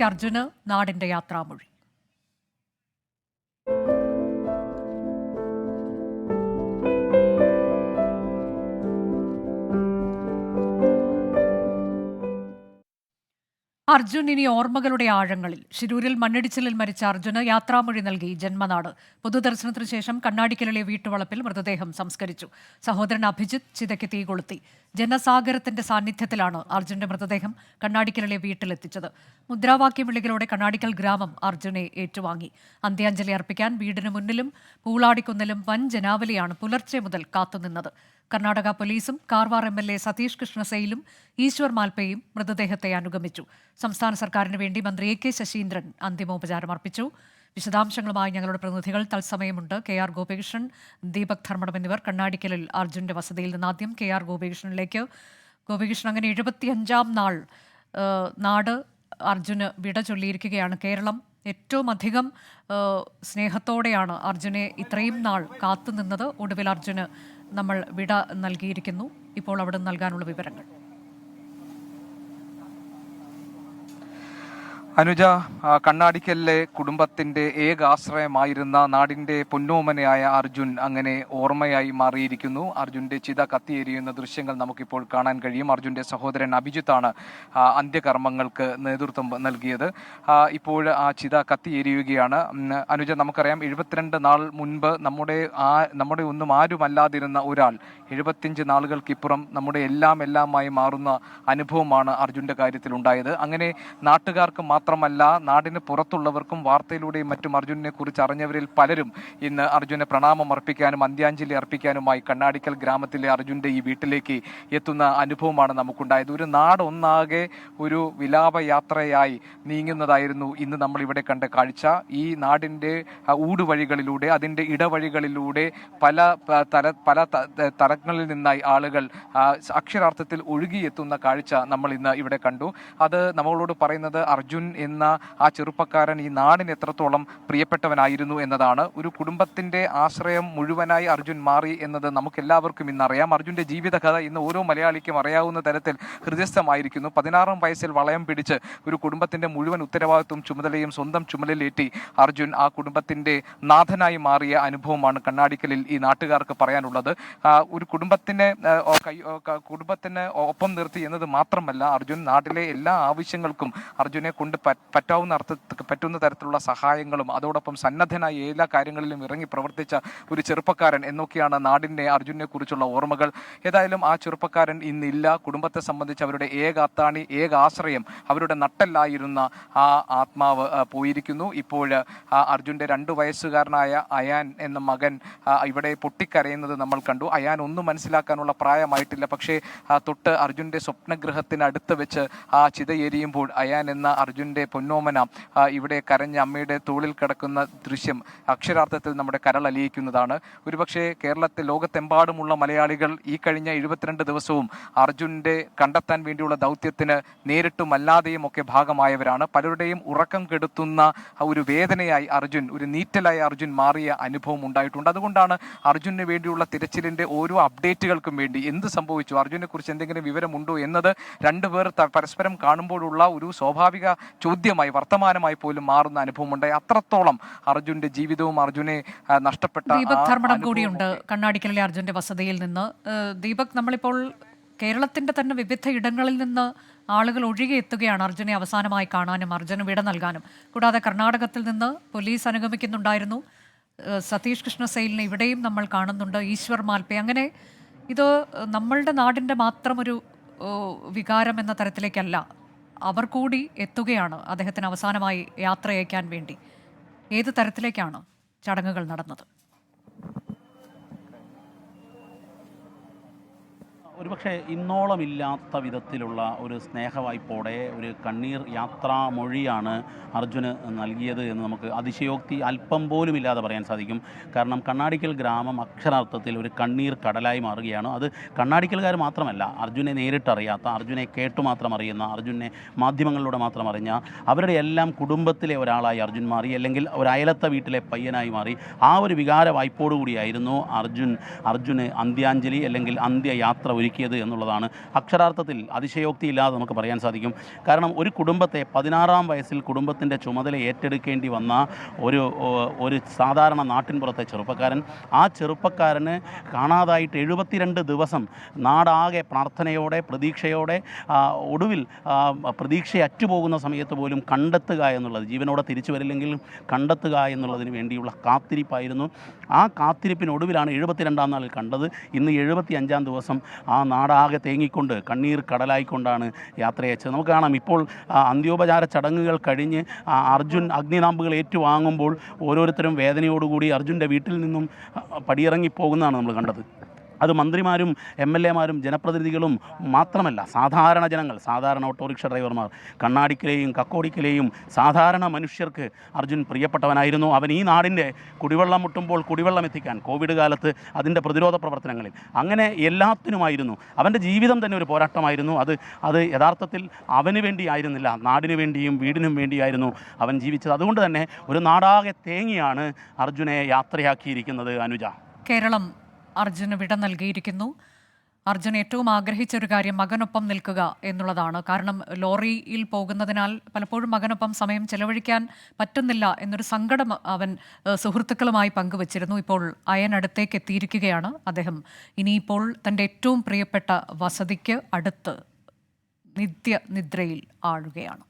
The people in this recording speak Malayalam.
അർജുന് നാടിന്റെ യാത്രാമൊഴി. അർജുൻ ഇനി ഓർമ്മകളുടെ ആഴങ്ങളിൽ. ശിരൂരിൽ മണ്ണിടിച്ചിലിൽ മരിച്ച അർജുന് യാത്രാമൊഴി നൽകി ജന്മനാട്. പൊതുദർശനത്തിനു ശേഷം കണ്ണാടിക്കലിലെ വീട്ടുവളപ്പിൽ മൃതദേഹം സംസ്കരിച്ചു. സഹോദരൻ അഭിജിത്ത് ചിതയ്ക്ക് തീ കൊളുത്തി. ജനസാഗരത്തിന്റെ സാന്നിധ്യത്തിലാണ് അർജുന്റെ മൃതദേഹം കണ്ണാടിക്കലിലെ വീട്ടിലെത്തിച്ചത്. മുദ്രാവാക്യം വിളികളോടെ കണ്ണാടിക്കൽ ഗ്രാമം അർജുനെ ഏറ്റുവാങ്ങി. അന്ത്യാഞ്ജലി അർപ്പിക്കാൻ വീടിന് മുന്നിലും പൂളാടിക്കുന്നിലും വൻ ജനാവലിയാണ് പുലർച്ചെ മുതൽ കാത്തുനിന്നത്. കർണാടക പോലീസും കാർവാർ MLA സതീഷ് കൃഷ്ണസെയിലും ഈശ്വർ മാൽപ്പയും മൃതദേഹത്തെ അനുഗമിച്ചു. സംസ്ഥാന സർക്കാരിന് വേണ്ടി മന്ത്രി AK ശശീന്ദ്രൻ അന്തിമോപചാരം അർപ്പിച്ചു. വിശദാംശങ്ങളുമായി ഞങ്ങളുടെ പ്രതിനിധികൾ തത്സമയമുണ്ട്. KR ഗോപികൃഷ്ണൻ, ദീപക് ധർമ്മടം എന്നിവർ കണ്ണാടിക്കലിൽ അർജുന്റെ വസതിയിൽ നിന്ന്. ആദ്യം KR ഗോപികൃഷ്ണനിലേക്ക്. ഗോപികൃഷ്ണൻ, അങ്ങനെ 75-ാം നാൾ നാട് അർജുന് വിട ചൊല്ലിയിരിക്കുകയാണ്. കേരളം ഏറ്റവും അധികം സ്നേഹത്തോടെയാണ് അർജുനെ ഇത്രയും നാൾ കാത്തുനിന്നത്. ഒടുവിൽ അർജുന് നമ്മൾ വിട നൽകിയിരിക്കുന്നു. ഇപ്പോൾ അവിടെ നൽകാനുള്ള വിവരങ്ങൾ. അനുജ, കണ്ണാടിക്കലിലെ കുടുംബത്തിൻ്റെ ഏക ആശ്രയമായിരുന്ന നാടിൻ്റെ പൊന്നോമനയായ അർജുൻ അങ്ങനെ ഓർമ്മയായി മാറിയിരിക്കുന്നു. അർജുൻ്റെ ചിത കത്തിയെരിയുന്ന ദൃശ്യങ്ങൾ നമുക്കിപ്പോൾ കാണാൻ കഴിയും. അർജുൻ്റെ സഹോദരൻ അഭിജിത്താണ് അന്ത്യകർമ്മങ്ങൾക്ക് നേതൃത്വം നൽകിയത്. ഇപ്പോൾ ആ ചിത കത്തിയെരിയുകയാണ്. അനുജ, നമുക്കറിയാം 72 നാൾ മുൻപ് നമ്മുടെ ഒന്നും ആരുമല്ലാതിരുന്ന ഒരാൾ 75 നാളുകൾക്കിപ്പുറം നമ്മുടെ എല്ലാമായി മാറുന്ന അനുഭവമാണ് അർജുൻ്റെ കാര്യത്തിൽ ഉണ്ടായത്. അങ്ങനെ നാട്ടുകാർക്ക് മാത്രമല്ല, നാടിന് പുറത്തുള്ളവർക്കും വാർത്തയിലൂടെയും മറ്റും അർജുനെ കുറിച്ച് അറിഞ്ഞവരിൽ പലരും ഇന്ന് അർജുനെ പ്രണാമം അർപ്പിക്കാനും അന്ത്യാഞ്ജലി അർപ്പിക്കാനുമായി കണ്ണാടിക്കൽ ഗ്രാമത്തിലെ അർജുൻ്റെ ഈ വീട്ടിലേക്ക് എത്തുന്ന അനുഭവമാണ് നമുക്കുണ്ടായത്. ഒരു നാടൊന്നാകെ ഒരു വിലാപയാത്രയായി നീങ്ങുന്നതായിരുന്നു ഇന്ന് നമ്മൾ ഇവിടെ കണ്ട കാഴ്ച. ഈ നാടിൻ്റെ ഊടുവഴികളിലൂടെ, അതിൻ്റെ ഇടവഴികളിലൂടെ പല തലങ്ങളിൽ നിന്നായി ആളുകൾ അക്ഷരാർത്ഥത്തിൽ ഒഴുകിയെത്തുന്ന കാഴ്ച നമ്മൾ ഇന്ന് ഇവിടെ കണ്ടു. അത് നമ്മളോട് പറയുന്നത് അർജുൻ എന്ന ആ ചെറുപ്പക്കാരൻ ഈ നാടിന് എത്രത്തോളം പ്രിയപ്പെട്ടവനായിരുന്നു എന്നതാണ്. ഒരു കുടുംബത്തിന്റെ ആശ്രയം മുഴുവനായി അർജുൻ മാറി എന്നത് നമുക്കെല്ലാവർക്കും ഇന്നറിയാം. അർജുന്റെ ജീവിതകഥ ഇന്ന് ഓരോ മലയാളിക്കും അറിയാവുന്ന തരത്തിൽ ഹൃദയസ്ഥമായിരിക്കുന്നു. 16-ാം വയസ്സിൽ വളയം പിടിച്ച് ഒരു കുടുംബത്തിന്റെ മുഴുവൻ ഉത്തരവാദിത്വം ചുമതലയും സ്വന്തം ചുമലിലേറ്റി അർജുൻ ആ കുടുംബത്തിന്റെ നാഥനായി മാറിയ അനുഭവമാണ് കണ്ണാടിക്കലിൽ ഈ നാട്ടുകാർക്ക് പറയാനുള്ളത്. ഒരു കുടുംബത്തിന് ഒപ്പം നിർത്തി എന്നത് മാത്രമല്ല, അർജുൻ നാട്ടിലെ എല്ലാ ആവശ്യങ്ങൾക്കും അർജുനെ കൊണ്ട് പറ്റുന്ന തരത്തിലുള്ള സഹായങ്ങളും അതോടൊപ്പം സന്നദ്ധനായി എല്ലാ കാര്യങ്ങളിലും ഇറങ്ങി പ്രവർത്തിച്ച ഒരു ചെറുപ്പക്കാരൻ എന്നൊക്കെയാണ് നാടിൻ്റെ അർജുനെ കുറിച്ചുള്ള ഓർമ്മകൾ. ഏതായാലും ആ ചെറുപ്പക്കാരൻ ഇന്നില്ല. കുടുംബത്തെ സംബന്ധിച്ച് അവരുടെ ഏക അത്താണി, ഏക ആശ്രയം, അവരുടെ നട്ടെല്ലായിരുന്ന ആ ആത്മാവ് പോയിരിക്കുന്നു. ഇപ്പോൾ അർജുൻ്റെ 2 വയസ്സുകാരനായ അയാൻ എന്ന മകൻ ഇവിടെ പൊട്ടിക്കരയുന്നത് നമ്മൾ കണ്ടു. അയാൻ ഒന്നും മനസ്സിലാക്കാനുള്ള പ്രായമായിട്ടില്ല. പക്ഷേ തൊട്ട് അർജുൻ്റെ സ്വപ്നഗൃഹത്തിനടുത്ത് വെച്ച് ആ ചിതയെരിയുമ്പോൾ അയാൻ എന്ന അർജുൻ്റെ പൊന്നോമന ഇവിടെ കരഞ്ഞ അമ്മയുടെ തോളിൽ കിടക്കുന്ന ദൃശ്യം അക്ഷരാർത്ഥത്തിൽ നമ്മുടെ കരളലിയിക്കുന്നതാണ്. ഒരുപക്ഷെ കേരളത്തിൽ, ലോകത്തെമ്പാടുമുള്ള മലയാളികൾ ഈ കഴിഞ്ഞ 72 ദിവസവും അർജുൻ്റെ കണ്ടെത്താൻ വേണ്ടിയുള്ള ദൗത്യത്തിന് നേരിട്ടും അല്ലാതെയും ഒക്കെ ഭാഗമായവരാണ്. പലരുടെയും ഉറക്കം കെടുത്തുന്ന ഒരു വേദനയായി അർജുൻ, ഒരു നീറ്റലായി അർജുൻ മാറിയ അനുഭവം ഉണ്ടായിട്ടുണ്ട്. അതുകൊണ്ടാണ് അർജുന് വേണ്ടിയുള്ള തിരച്ചിലിൻ്റെ ഓരോ അപ്ഡേറ്റുകൾക്കും വേണ്ടി എന്ത് സംഭവിച്ചു, അർജുനെ കുറിച്ച് എന്തെങ്കിലും വിവരമുണ്ടോ എന്നത് രണ്ടുപേർ പരസ്പരം കാണുമ്പോഴുള്ള ഒരു സ്വാഭാവിക ചോദ്യമായി, വർത്തമാനമായി പോലും മാറുന്ന അനുഭവമുണ്ടായി. അത്രത്തോളം അർജുന്റെ ജീവിതവും അർജുനെ നഷ്ടപ്പെട്ട. ദീപക് ധർമ്മടം കൂടിയുണ്ട് കണ്ണാടിക്കലിലെ അർജുന്റെ വസതിയിൽ നിന്ന്. ദീപക്, നമ്മളിപ്പോൾ കേരളത്തിന്റെ തന്നെ വിവിധ ഇടങ്ങളിൽ നിന്ന് ആളുകൾ ഒഴുകിയെത്തുകയാണ് അർജുനെ അവസാനമായി കാണാനും അർജുന് വിട നൽകാനും. കൂടാതെ കർണാടകത്തിൽ നിന്ന് പോലീസ് അനുഗമിക്കുന്നുണ്ടായിരുന്നു. സതീഷ് കൃഷ്ണസെയിലിനെ ഇവിടെയും നമ്മൾ കാണുന്നുണ്ട്, ഈശ്വർ മാൽപ്പെ. അങ്ങനെ ഇത് നമ്മളുടെ നാടിൻ്റെ മാത്രം ഒരു വികാരം എന്ന തരത്തിലേക്കല്ല, അവർ കൂടി എത്തുകയാണ് അദ്ദേഹത്തിന് അവസാനമായി യാത്രയയക്കാൻ വേണ്ടി. ഏത് തരത്തിലേക്കാണ് ചടങ്ങുകൾ നടന്നത്? ഒരുപക്ഷെ ഇന്നോളം ഇല്ലാത്ത വിധത്തിലുള്ള ഒരു സ്നേഹവായ്പോടെ ഒരു കണ്ണീർ യാത്രാമൊഴിയാണ് അർജുന് നൽകിയത് എന്ന് നമുക്ക് അതിശയോക്തി അല്പം പോലും ഇല്ലാതെ പറയാൻ സാധിക്കും. കാരണം കണ്ണാടിക്കൽ ഗ്രാമം അക്ഷരാർത്ഥത്തിൽ ഒരു കണ്ണീർ കടലായി മാറുകയാണ്. അത് കണ്ണാടിക്കൽക്കാർ മാത്രമല്ല, അർജുനെ നേരിട്ടറിയാത്ത, അർജുനെ കേട്ടു മാത്രം അറിയുന്ന, അർജുനെ മാധ്യമങ്ങളിലൂടെ മാത്രം അറിഞ്ഞ അവരുടെ എല്ലാം കുടുംബത്തിലെ ഒരാളായി അർജുൻ മാറി, അല്ലെങ്കിൽ ഒരു അയലത്തെ വീട്ടിലെ പയ്യനായി മാറി. ആ ഒരു വികാര വായ്പോടുകൂടിയായിരുന്നു അർജുന് അന്ത്യാഞ്ജലി അല്ലെങ്കിൽ അന്ത്യയാത്ര ഒരുക്കി ഒരുക്കിയത് എന്നുള്ളതാണ് അക്ഷരാർത്ഥത്തിൽ അതിശയോക്തിയില്ലാതെ നമുക്ക് പറയാൻ സാധിക്കും. കാരണം ഒരു കുടുംബത്തെ 16-ാം വയസ്സിൽ കുടുംബത്തിൻ്റെ ചുമതല ഏറ്റെടുക്കേണ്ടി വന്ന ഒരു സാധാരണ നാട്ടിൻപുറത്തെ ചെറുപ്പക്കാരൻ, ആ ചെറുപ്പക്കാരന് കാണാതായിട്ട് 72 ദിവസം നാടാകെ പ്രാർത്ഥനയോടെ പ്രതീക്ഷയോടെ ഒടുവിൽ പ്രതീക്ഷ അറ്റുപോകുന്ന സമയത്ത് പോലും കണ്ടെത്തുക എന്നുള്ളത്, ജീവനോടെ തിരിച്ചു വരില്ലെങ്കിലും കണ്ടെത്തുക എന്നുള്ളതിന് വേണ്ടിയുള്ള കാത്തിരിപ്പായിരുന്നു. ആ കാത്തിരിപ്പിനൊടുവിലാണ് 72-ാം നാളിൽ കണ്ടത്. ഇന്ന് 75-ാം ദിവസം ആ നാടാകെ തേങ്ങിക്കൊണ്ട് കണ്ണീർ കടലായിക്കൊണ്ടാണ് യാത്രയച്ചത്. നമുക്ക് കാണാം ഇപ്പോൾ അന്ത്യോപചാര ചടങ്ങുകൾ കഴിഞ്ഞ് അർജുൻ അഗ്നിനാമ്പുകൾ ഏറ്റുവാങ്ങുമ്പോൾ ഓരോരുത്തരും വേദനയോടുകൂടി അർജുൻ്റെ വീട്ടിൽ നിന്നും പടിയിറങ്ങിപ്പോകുന്നതാണ് നമ്മൾ കണ്ടത്. അത് മന്ത്രിമാരും MLA-മാരും ജനപ്രതിനിധികളും മാത്രമല്ല, സാധാരണ ജനങ്ങൾ, സാധാരണ ഓട്ടോറിക്ഷ ഡ്രൈവർമാർ, കണ്ണാടിക്കലെയും കക്കോടിക്കലെയും സാധാരണ മനുഷ്യർക്ക് അർജുൻ പ്രിയപ്പെട്ടവനായിരുന്നു. അവൻ ഈ നാടിൻ്റെ കുടിവെള്ളം മുട്ടുമ്പോൾ കുടിവെള്ളം എത്തിക്കാൻ, കോവിഡ് കാലത്ത് അതിൻ്റെ പ്രതിരോധ പ്രവർത്തനങ്ങളിൽ, അങ്ങനെ എല്ലാത്തിനുമായിരുന്നു. അവൻ്റെ ജീവിതം തന്നെ ഒരു പോരാട്ടമായിരുന്നു. അത് യഥാർത്ഥത്തിൽ അവന് വേണ്ടിയായിരുന്നില്ല, നാടിനു വേണ്ടിയും വീടിനും വേണ്ടിയായിരുന്നു അവൻ ജീവിച്ചത്. അതുകൊണ്ട് തന്നെ ഒരു നാടാകെ തേങ്ങിയാണ് അർജുനെ യാത്രയാക്കിയിരിക്കുന്നത്. അനുജ, കേരളം അർജുന് വിട നൽകിയിരിക്കുന്നു. അർജുൻ ഏറ്റവും ആഗ്രഹിച്ച ഒരു കാര്യം മകനൊപ്പം നിൽക്കുക എന്നുള്ളതാണ്. കാരണം ലോറിയിൽ പോകുന്നതിനാൽ പലപ്പോഴും മകനൊപ്പം സമയം ചെലവഴിക്കാൻ പറ്റുന്നില്ല എന്നൊരു സങ്കടം അവൻ സുഹൃത്തുക്കളുമായി പങ്കുവച്ചിരുന്നു. ഇപ്പോൾ അയൻ അടുത്തേക്ക് എത്തിയിരിക്കുകയാണ് അദ്ദേഹം. ഇനിയിപ്പോൾ തൻ്റെ ഏറ്റവും പ്രിയപ്പെട്ട വസതിക്ക് അടുത്ത് നിദ്രയിൽ ആഴുകയാണ്.